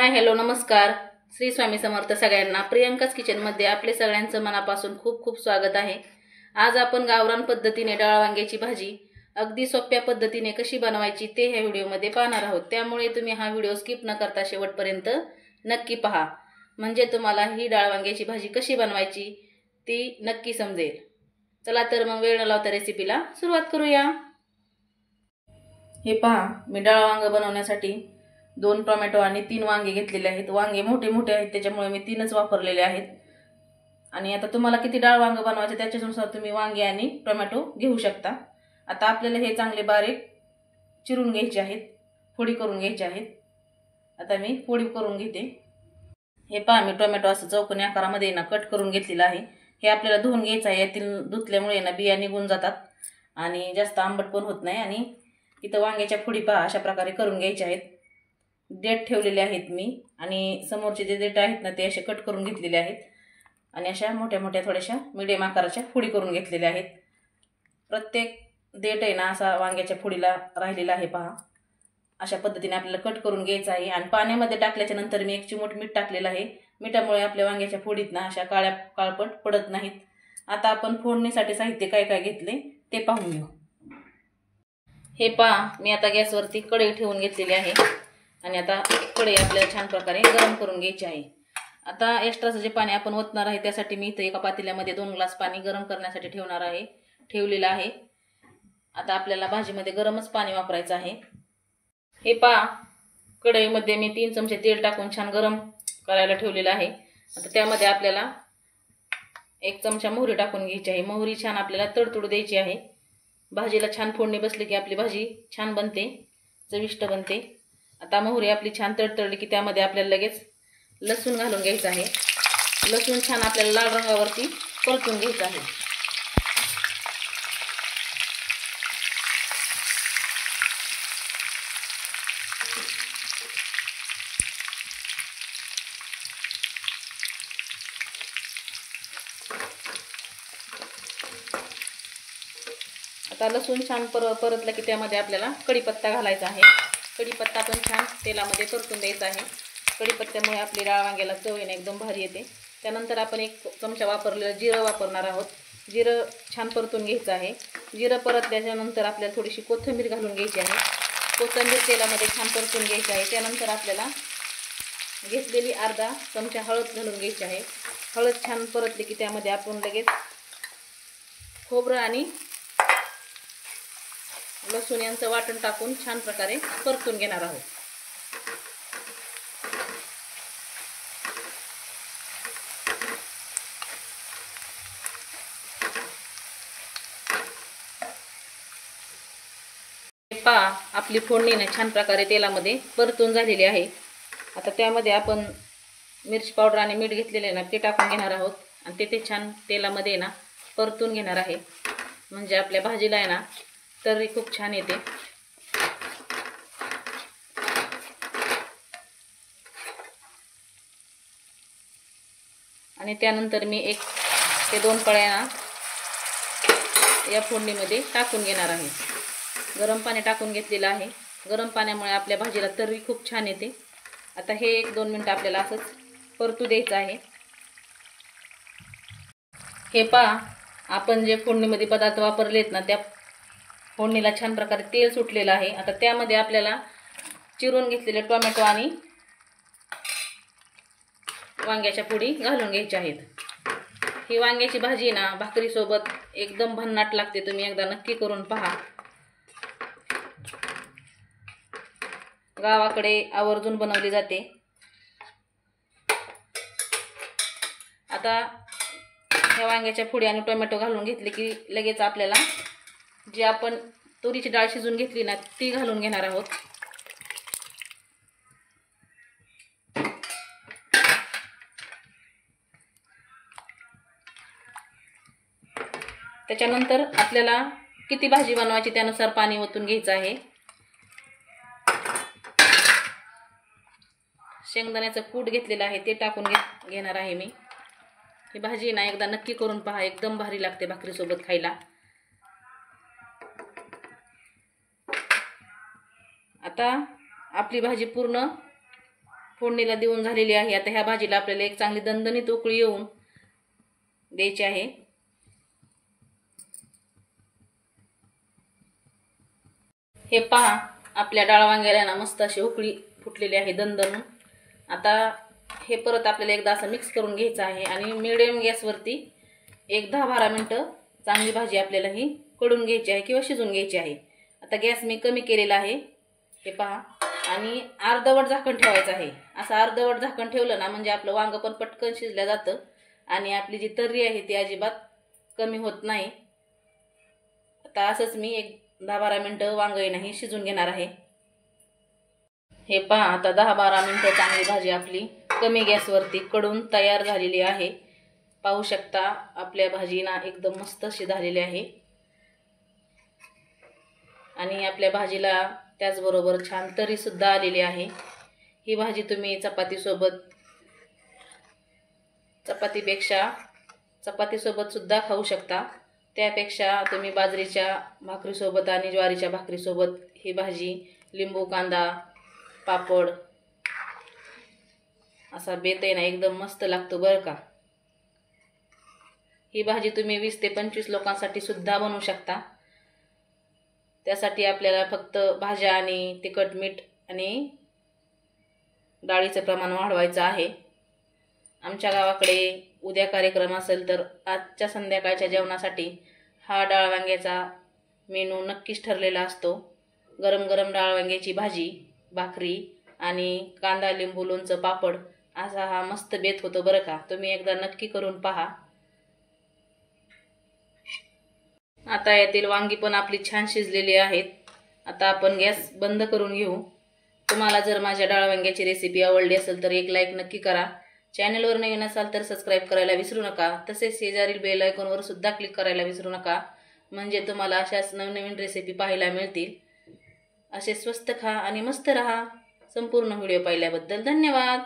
Hi hello नमस्कार. श्री स्वामी समर्थ सगळ्यांना. प्रियंकाच किचनमध्ये आपले सगळ्यांचं मनापासून खूप खूप स्वागत आहे. आज आपण गावरान पद्धतीने डाळ वांग्याची भाजी अगदी सोप्या पद्धतीने कशी बनवायची ते ह्या व्हिडिओमध्ये पाहणार आहोत. त्यामुळे तुम्ही हा व्हिडिओ स्किप न करता शेवटपर्यंत नक्की पहा, म्हणजे तुम्हाला ही डाळ वांग्याची भाजी कशी बनवायची ती नक्की समजेल. चला तर मग वेळ न लावता रेसिपीला सुरुवात करूया. हे पहा, मी डाळ वांग बनवण्यासाठी 2 टोमॅटो आणि 3 वांगे घेतलेले आहेत. वांगे मोठे मोठे आहेत त्याच्यामुळे मी 3च वापरलेले आहेत. आणि आता तुम्हाला किती डाळ वांग बनवायचे त्याच्यानुसार तुम्ही वांगे आणि टोमॅटो घेऊ शकता. आता आपल्याला हे चांगले बारीक चिरून घ्यायचे आहेत, फोडी करून घ्यायचे आहेत. आता मी फोडी करून घेते. हे पहा, मी टोमॅटो असं चौकोनी आकारामध्ये ना कट करून घेतलेला आहे. हे आपल्याला धुवून घ्यायचं आहे. यातील धुतल्यामुळे ना बिया निघून जातात आणि जास्त आंबट पण होत नाही. आणि इथं वांग्याच्या फोडी पहा अशा प्रकारे करून घ्यायच्या आहेत. देठ ठेवलेले आहेत मी आणि समोरचे जे देठ आहेत ना ते असे कट करून घेतलेले आहेत आणि अशा मोठ्या मोठ्या थोड्याशा मीडियम आकाराच्या फोडी करून घेतलेल्या आहेत. प्रत्येक देठ आहे ना असा वांग्याच्या फोडीला राहिलेला आहे पहा. अशा पद्धतीने आपल्याला कट करून घ्यायचं आहे. आणि पाण्यामध्ये टाकल्याच्या नंतर मी 1 चिमूट मीठ टाकलेलं आहे. मिठामुळे आपल्या वांग्याच्या फोडीत ना अशा काळपट पडत नाहीत. आता आपण फोडणीसाठी साहित्य काय काय घेतले ते पाहून घेऊ. हे पहा, मी आता गॅसवरती कढई ठेवून घेतलेली आहे आणि आता कढई आपल्याला छान प्रकारे गरम करून घ्यायची आहे. आता एक्स्ट्राचं जे पाणी आपण ओतणार आहे त्यासाठी मी इथे एका पातेल्यामध्ये 2 ग्लास पाणी गरम करण्यासाठी ठेवलेलं आहे. आता आपल्याला भाजीमध्ये गरमच पाणी वापरायचं आहे. हे पहा, कढईमध्ये मी 3 चमचे तेल टाकून छान गरम करायला ठेवलेलं आहे. आता त्यामध्ये आपल्याला 1 चमचा मोहरी टाकून घ्यायची आहे. मोहरी छान आपल्याला तडतडू द्यायची आहे. भाजीला छान फोडणी बसली की आपली भाजी छान बनते, चविष्ट बनते. आता मोहरी आपली छान तडतडली की त्यामध्ये आपल्याला लगेच लसूण घालून घ्यायचं आहे. लसूण छान आपल्याला लाल रंगावरती परतून घ्यायचं आहे. आता लसूण छान परतला की त्यामध्ये आपल्याला कढीपत्ता घालायचा आहे. कढीपत्ता पण छान तेलामध्ये परतून द्यायचा आहे. कढीपत्त्यामुळे आपली डाळ वांग्याला चव येणे एकदम भारी येते. त्यानंतर आपण 1 चमचा वापरलेलं जिरं वापरणार आहोत. जिरं छान परतून घ्यायचं आहे. जिरं परतल्याच्यानंतर आपल्याला थोडीशी कोथिंबीर घालून घ्यायची आहे. कोथिंबीर तेलामध्ये छान परतून घ्यायची आहे. त्यानंतर आपल्याला घेतलेली अर्धा चमचा हळद घालून घ्यायची आहे. हळद छान परतली की त्यामध्ये आपण लगेच खोबरं आणि लसूण यांचं वाटण टाकून छान प्रकारे परतून घेणार आहोत. पहा, आपली फोडणी छान प्रकारे तेलामध्ये परतून झालेली आहे. आता त्यामध्ये आपण मिरची पावडर आणि मीठ घेतलेले ना ते टाकून घेणार आहोत आणि ते छान तेलामध्ये ना परतून घेणार आहे. म्हणजे आपल्या भाजीला आहे ना तर्री खूप छान येते. आणि त्यानंतर मी 1 ते 2 पळ्या या फोडणीमध्ये टाकून घेणार आहे. गरम पाणी टाकून घेतलेलं आहे. गरम पाण्यामुळे आपल्या भाजीला तर्री खूप छान येते. आता हे 1-2 मिनिटं आपल्याला असंच परतू द्यायचं आहे. हे पहा, आपण जे फोडणीमध्ये पदार्थ वापरलेत ना त्या फोडणीला छान प्रकारे तेल सुटलेलं आहे. आता त्यामध्ये आपल्याला चिरून घेतलेले टोमॅटो आणि वांग्याच्या फोडी घालून घ्यायच्या आहेत. ही वांग्याची भाजी ना भाकरीसोबत एकदम भन्नाट लागते. तुम्ही एकदा नक्की करून पहा. गावाकडे आवर्जून बनवली जाते. आता ह्या वांग्याच्या फोडी आणि टोमॅटो घालून घेतले की लगेच आपल्याला जी आपण तुरीची डाळ शिजून घेतली ना ती घालून घेणार आहोत. त्याच्यानंतर आपल्याला किती भाजी बनवायची त्यानुसार पाणी ओतून घ्यायचं आहे. शेंगदाण्याचं कूट घेतलेलं आहे ते टाकून घेणार आहे मी. ही भाजी ना एकदा नक्की करून पहा, एकदम भारी लागते भाकरीसोबत खायला. आता आपली भाजी पूर्ण फोडणीला देऊन झालेली आहे. आता ह्या भाजीला आपल्याला एक चांगली दणदणीत उकळी येऊन द्यायची आहे. हे पहा, आपल्या डाळ वांग्याला ना मस्त अशी उकळी फुटलेली आहे दणदणून. आता हे परत आपल्याला एकदा असं मिक्स करून घ्यायचं आहे आणि मिडियम गॅसवरती एक 10-12 मिनटं चांगली भाजी आपल्याला ही कढून घ्यायची आहे किंवा शिजून घ्यायची आहे. आता गॅस मी कमी केलेला आहे, हे पहा. आणि अर्धवट झाकण ठेवायचं आहे. असं अर्धवट झाकण ठेवलं ना म्हणजे आपलं वांगं पण पटकन शिजलं जातं आणि आपली जी तर्री आहे ती अजिबात कमी होत नाही. आता असंच मी एक 10-12 मिनटं वांगं नाही शिजून घेणार आहे. हे पहा, आता 10-12 मिनटं चांगली भाजी आपली कमी गॅसवरती कढून तयार झालेली आहे. पाहू शकता आपल्या भाजी ना एकदम मस्त अशी झालेली आहे आणि आपल्या भाजीला त्याचबरोबर छान तरी सुद्धा आलेली आहे. ही भाजी तुम्ही चपातीसोबत सुद्धा खाऊ शकता. त्यापेक्षा तुम्ही बाजरीच्या भाकरीसोबत आणि ज्वारीच्या भाकरीसोबत ही भाजी लिंबू कांदा पापड असा बेत आहे ना एकदम मस्त लागतो बरं का. ही भाजी तुम्ही 20 ते 25 लोकांसाठी सुद्धा बनवू शकता. त्यासाठी आपल्याला फक्त भाज्या आणि तिखट मीठ आणि डाळीचं प्रमाण वाढवायचं आहे. आमच्या गावाकडे उद्या कार्यक्रम असेल तर आजच्या संध्याकाळच्या जेवणासाठी हा डाळ वांग्याचा मेनू नक्कीच ठरलेला असतो. गरम गरम डाळ वांग्याची भाजी, भाकरी आणि कांदा लिंबू लोणचं पापड असा हा मस्त बेत होतो बरं का. तुम्ही एकदा नक्की करून पहा. आता यातील वांगी पण आपली छान शिजलेली आहेत. आता आपण गॅस बंद करून घेऊ. तुम्हाला जर माझ्या डाळ वांग्याची रेसिपी आवडली असेल तर एक लाईक नक्की करा. चॅनलवर नवीन असाल तर सबस्क्राईब करायला विसरू नका. तसेच शेजारील बेल आयकॉनवर सुद्धा क्लिक करायला विसरू नका, म्हणजे तुम्हाला अशाच नवनवीन रेसिपी पाहायला मिळतील. असे स्वस्त खा आणि मस्त रहा. संपूर्ण व्हिडिओ पाहिल्याबद्दल धन्यवाद.